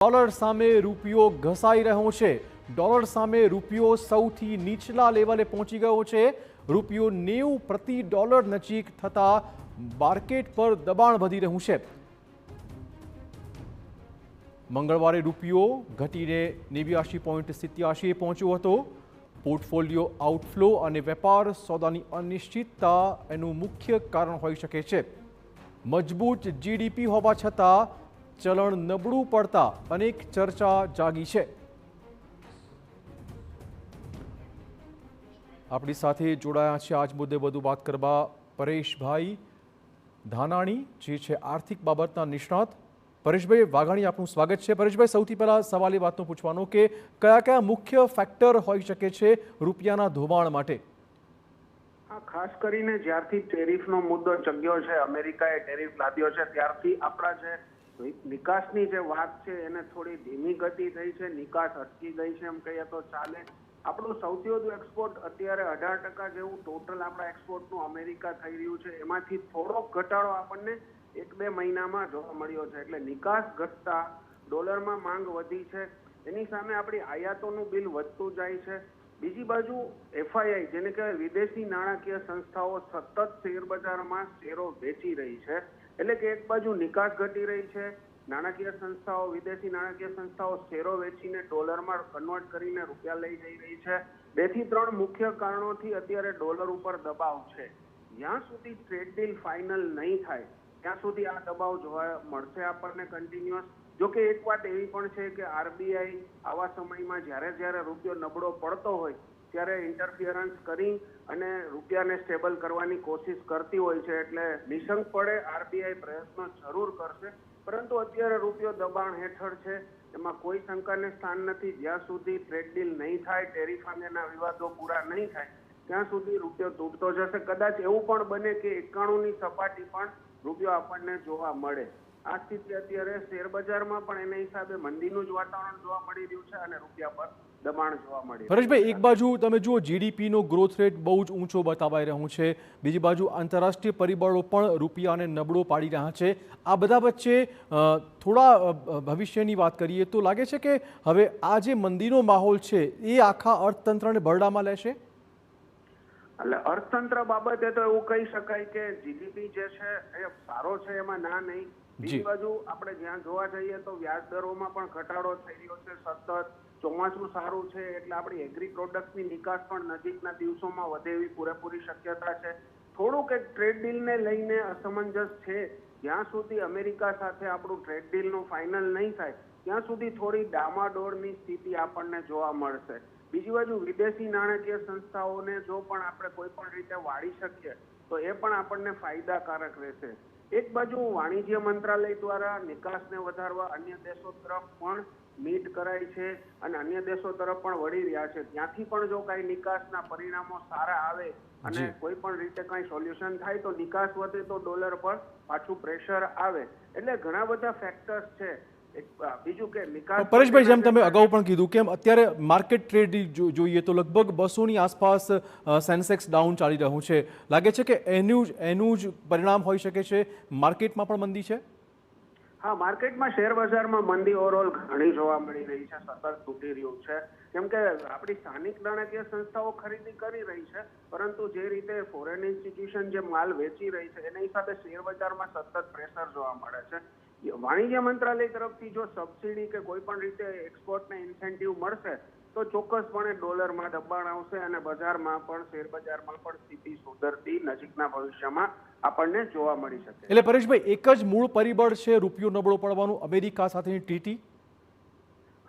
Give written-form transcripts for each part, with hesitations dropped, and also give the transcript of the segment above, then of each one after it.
Dollar સામે રૂપિયો ઘસાઈ રહ્યો છે। ડોલર સામે રૂપિયો સૌથી નીચલા લેવલે પહોંચી ગયો છે। રૂપિયો 90 પ્રતિ ડોલર નજીક થતા માર્કેટ પર દબાણ વધી રહ્યું છે। મંગળવારે રૂપિયો ઘટીને 89.87 પહોંચ્યો હતો। પોર્ટફોલિયો આઉટફ્લો અને વેપાર સોદાની અનિશ્ચિતતા એનું મુખ્ય કારણ હોઈ શકે છે। મજબૂત જીડીપી હોવા છતાં ચલણ નબળું પડતા અનેક ચર્ચા જાગી છે। આપણી સાથે જોડાયા છે આજ મુદ્દે વધુ વાત કરવા પરેશભાઈ ધાનાણી, જે છે આર્થિક બાબતના નિષ્ણાત। પરેશભાઈ વાઘાણી, આપનું સ્વાગત છે। પરેશભાઈ, સૌથી પહેલા સવાલ એ વાતનો પૂછવાનો કે કયા કયા મુખ્ય ફેક્ટર હોઈ શકે છે રૂપિયાના ધોવાણ માટે? ખાસ કરીને જ્યારથી ટેરિફનો મુદ્દો ચગ્યો છે, અમેરિકાએ ટેરિફ લાદ્યો છે, ત્યારથી આપણા જે નિકાસની જે વાત છે એને થોડી ધીમી ગતિ થઈ છે, નિકાસ અટકી ગઈ છે એમ કહીએ તો ચાલે। આપણું સૌથી વધુ એક્સપોર્ટ અત્યારે 18% જેવું ટોટલ આપણા એક્સપોર્ટનું અમેરિકા થઈ રહ્યું છે। એમાંથી થોડોક ઘટાડો આપણને 1-2 મહિનામાં જોવા મળ્યો છે। એટલે નિકાસ ઘટતા ડોલરમાં માંગ વધી છે, એની સામે આપણી આયાતોનું બિલ વધતું જાય છે। બીજી બાજુ એફઆઈઆઈ, જેને કહેવાય વિદેશી નાણાકીય સંસ્થાઓ, સતત શેર બજારમાં શેરો વેચી રહી છે। એટલે કે એક બાજુ નિકાસ ઘટી રહી છે, નાણાકીય સંસ્થાઓ, વિદેશી નાણાકીય સંસ્થાઓ શેરો વેચીને ડોલરમાં કન્વર્ટ કરીને રૂપિયા લઈ જઈ રહી છે। 2 થી 3 મુખ્ય કારણોથી અત્યારે ડોલર ઉપર દબાવ છે। જ્યાં સુધી ટ્રેડ ડીલ ફાઇનલ નહીં થાય ત્યાં સુધી આ દબાવ જોવા મળશે આપણને કન્ટિન્યુઅસ। જો કે એક વાત એવી પણ છે કે આરબીઆઈ આવા સમયમાં જ્યારે રૂપિયો નબળો પડતો હોય ત્યારે ઇન્ટરફિયરન્સ કરી અને રૂપિયાને સ્ટેબલ કરવાની કોશિશ કરતી હોય છે। એટલે નિશંકપણે આરબીઆઈ પ્રયત્નો જરૂર કરશે, પરંતુ અત્યારે રૂપિયો દબાણ હેઠળ છે, એમાં કોઈ શંકાને સ્થાન નથી। જ્યાં સુધી ટ્રેડ ડીલ નહીં થાય, ટેરિફ અંગેના વિવાદો પૂરા નહીં થાય ત્યાં સુધી રૂપિયો તૂટતો જશે। કદાચ એવું પણ બને કે 91ની સપાટી પણ રૂપિયો આપણને જોવા મળે। આ સ્થિતિ અત્યારે શેર બજારમાં પણ એના હિસાબે મંદીનું જ વાતાવરણ જોવા મળી રહ્યું છે અને રૂપિયા પર દબાણ જોવા મળી રહ્યું છે। પરેશભાઈ, એક બાજુ તમે જુઓ જીડીપીનો ગ્રોથ રેટ બહુ જ ઊંચો બતાવાઈ રહ્યું છે, બીજી બાજુ આંતરરાષ્ટ્રીય પરિબળો પણ રૂપિયાને નબળો પાડી રહ્યા છે। આ બધા વચ્ચે થોડા ભવિષ્યની વાત કરીએ તો લાગે છે કે હવે આ જે મંદીનો માહોલ છે એ આખા અર્થતંત્રને ભરડામાં લેશે? એટલે અર્થતંત્ર બાબતે તો એવું કહી શકાય કે જીડીપી જે છે એ સારો છે, એમાં ના નહીં। બીજી બાજુ આપણે જ્યાં જોવા જઈએ તો વ્યાજ દરોમાં પણ ઘટાડો થઈ રહ્યો છે સતત। ચોમાસું સારું છે એટલે આપણી એગ્રી પ્રોડક્ટની નિકાસ પણ નજીકના દિવસોમાં વધે એવી પૂરેપૂરી શક્યતા છે। થોડુંક એક ટ્રેડ ડીલને લઈને અસમંજસ છે। જ્યાં સુધી અમેરિકા સાથે આપણું ટ્રેડ ડીલનું ફાઇનલ નહીં થાય ત્યાં સુધી થોડી ડામાડોળની સ્થિતિ આપણને જોવા મળશે। બીજી બાજુ વિદેશી નાણાકીય સંસ્થાઓને જો પણ આપણે કોઈ પણ રીતે વાળી શકીએ તો એ પણ આપણને ફાયદાકારક રહેશે। એક બાજુ વાણિજ્ય મંત્રાલય દ્વારા નિકાસને વધારવા અન્ય દેશો તરફ પણ મીટ કરાય છે અને અન્ય દેશો તરફ પણ વળી રહ્યા છે। ત્યાંથી પણ જો કાંઈ નિકાસના પરિણામો સારા આવે અને કોઈ પણ રીતે કાંઈ સોલ્યુશન થાય તો નિકાસ વધે તો ડોલર પર પાછું પ્રેશર આવે। એટલે ઘણા બધા ફેક્ટર્સ છે। બીજું કે નિકાસ, પરેશભાઈ, જેમ તમે અગાઉ પણ કીધું કે અત્યારે માર્કેટ ટ્રેડ જોઈએ તો લગભગ 200ની આસપાસ સેન્સેક્સ ડાઉન ચાલી રહ્યું છે। લાગે છે કે એનું જ પરિણામ હોઈ શકે છે, માર્કેટમાં પણ મંદી છે? હા, માર્કેટમાં શેર બજારમાં મંદી ઓવરઓલ ઘણી જોવા મળી રહી છે, સતત તૂટી રહ્યું છે। કેમ કે આપણી સ્થાનિક નાણાકીય સંસ્થાઓ ખરીદી કરી રહી છે, પરંતુ જે રીતે ફોરેન ઇન્સ્ટિટ્યુશન જે માલ વેચી રહી છે એના હિસાબે શેર બજારમાં સતત પ્રેશર જોવા મળે છે। વાણિજ્ય મંત્રાલય તરફથી જો સબસિડી કે કોઈ પણ રીતે એક્સપોર્ટને ઇન્સેન્ટિવ મળશે તો ચોક્કસપણે ડોલરમાં દબાણ આવશે અને બજારમાં પણ, શેર બજારમાં પણ સ્થિતિ સુધરતી નજીકના ભવિષ્યમાં આપણને જોવા મળી શકે। એટલે પરેશભાઈ, એક જ મૂળ પરિબળ છે રૂપિયો નબળો પડવાનું, અમેરિકા સાથેની ટ્રીટી?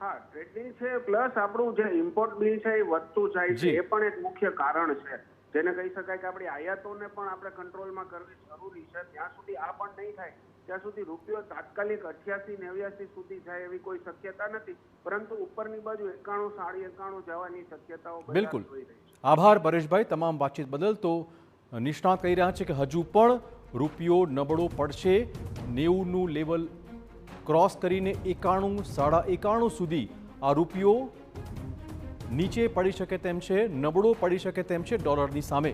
હા, ટ્રેડ ડીલ છે, પ્લસ આપણું જે ઇમ્પોર્ટ બિલ છે એ વધતું જાય છે, એ પણ એક મુખ્ય કારણ છે, જેને કહી શકાય કે આપણી આયાતોને પણ આપણે કંટ્રોલમાં કરવી જરૂરી છે। ત્યાં સુધી આ પણ નહીં થાય ત્યાં સુધી રૂપિયો તાત્કાલિક 88-89 સુધી જાય એવી કોઈ શક્યતા નથી, પરંતુ ઉપરની બાજુ 91-91 જવાની શક્યતાઓ બિલકુલ। આભાર પરેશભાઈ તમામ વાતચીત બદલ। તો નિષ્ણાત કહી રહ્યા છે કે હજુ પણ રૂપિયો નબળો પડશે। 90નું લેવલ ક્રોસ કરીને 91-91.5 સુધી આ રૂપિયો નીચે પડી શકે તેમ છે, નબળો પડી શકે તેમ છે ડોલરની સામે।